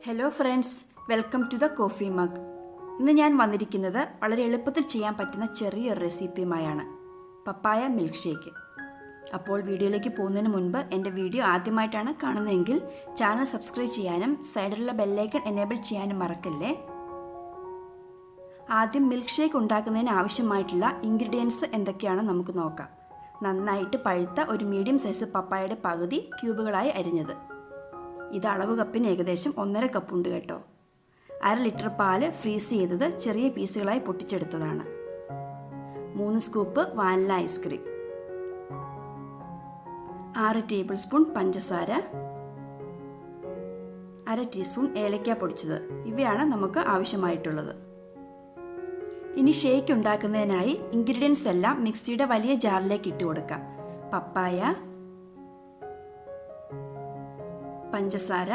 Hello friends, welcome to the coffee mug. ഇന്ന് ഞാൻ വന്നിരിക്കുന്നത് വളരെ എളുപ്പത്തിൽ ചെയ്യാൻ പറ്റുന്ന ചെറിയൊരു റെസിപ്പിയുമായാണ്, പപ്പായ മിൽക്ക് ഷേക്ക്. അപ്പോൾ വീഡിയോയിലേക്ക് പോകുന്നതിന് മുൻപ് എൻ്റെ വീഡിയോ ആദ്യമായിട്ടാണ് കാണുന്നതെങ്കിൽ ചാനൽ സബ്സ്ക്രൈബ് ചെയ്യാനും സൈഡിലുള്ള ബെല്ലൈക്കൺ എനേബിൾ ചെയ്യാനും മറക്കല്ലേ. ആദ്യം മിൽക്ക് ഷേക്ക് ഉണ്ടാക്കുന്നതിന് ആവശ്യമായിട്ടുള്ള ഇൻഗ്രീഡിയൻസ് എന്തൊക്കെയാണെന്ന് നമുക്ക് നോക്കാം. നന്നായിട്ട് പഴുത്ത ഒരു മീഡിയം സൈസ് പപ്പായയുടെ പകുതി ക്യൂബുകളായി അരിഞ്ഞത്. ഇത് അളവ് കപ്പിന് ഏകദേശം 1.5 കപ്പ് ഉണ്ട് കേട്ടോ. 1/2 ലിറ്റർ പാല് ഫ്രീസ് ചെയ്തത് ചെറിയ പീസുകളായി പൊട്ടിച്ചെടുത്തതാണ്. 3 scoop vanilla ice cream, 6 table spoon പഞ്ചസാര, 1/2 ടീസ്പൂൺ ഏലക്ക പൊടിച്ചത്. ഇവയാണ് നമുക്ക് ആവശ്യമായിട്ടുള്ളത്. ഇനി ഷേക്ക് ഉണ്ടാക്കുന്നതിനായി ഇൻഗ്രീഡിയൻസ് എല്ലാം മിക്സിയുടെ വലിയ ജാറിലേക്ക് ഇട്ട് കൊടുക്കാം. പപ്പായ, പഞ്ചസാര,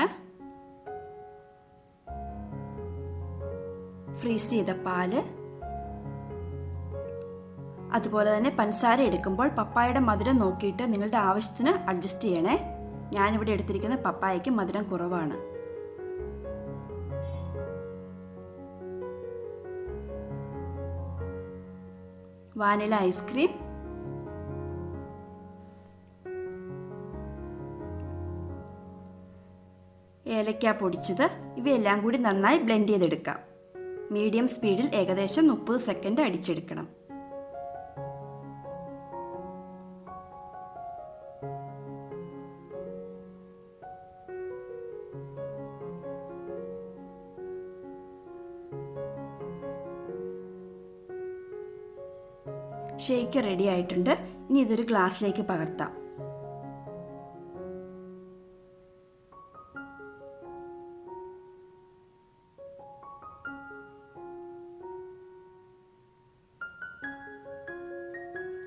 ഫ്രീസ് ചെയ്ത പാല്. അതുപോലെ തന്നെ പഞ്ചസാര എടുക്കുമ്പോൾ പപ്പായയുടെ മധുരം നോക്കിയിട്ട് നിങ്ങളുടെ ആവശ്യത്തിന് അഡ്ജസ്റ്റ് ചെയ്യണേ. ഞാനിവിടെ എടുത്തിരിക്കുന്ന പപ്പായയ്ക്ക് മധുരം കുറവാണ്. വാനില ഐസ്ക്രീം, ഏലക്ക പൊടിച്ചത്, ഇവയെല്ലാം കൂടി നന്നായി ബ്ലെൻഡ് ചെയ്തെടുക്കാം. മീഡിയം സ്പീഡിൽ ഏകദേശം 30 സെക്കൻഡ് അടിച്ചെടുക്കണം. ഷേക്ക് റെഡി ആയിട്ടുണ്ട്. ഇനി ഇതൊരു ഗ്ലാസ്സിലേക്ക് പകർത്താം.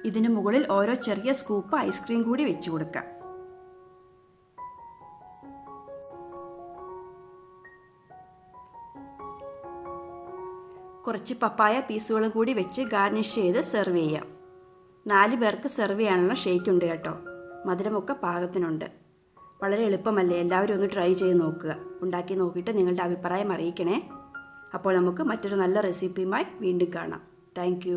ഇതിനു മുകളിൽ ഓരോ ചെറിയ സ്കൂപ്പ് ഐസ്ക്രീം കൂടി വെച്ച് കൊടുക്കാം. കുറച്ച് പപ്പായ പീസുകളും കൂടി വെച്ച് ഗാർണിഷ് ചെയ്ത് സെർവ് ചെയ്യാം. 4 പേർക്ക് സെർവ് ചെയ്യാനുള്ള ഷേക്ക് ഉണ്ട് കേട്ടോ. മധുരമൊക്കെ പാകത്തിനുണ്ട്. വളരെ എളുപ്പമല്ലേ? എല്ലാവരും ഒന്ന് ട്രൈ ചെയ്ത് നോക്കുക. ഉണ്ടാക്കി നോക്കിയിട്ട് നിങ്ങളുടെ അഭിപ്രായം അറിയിക്കണേ. അപ്പോൾ നമുക്ക് മറ്റൊരു നല്ല റെസിപ്പിയുമായി വീണ്ടും കാണാം. താങ്ക്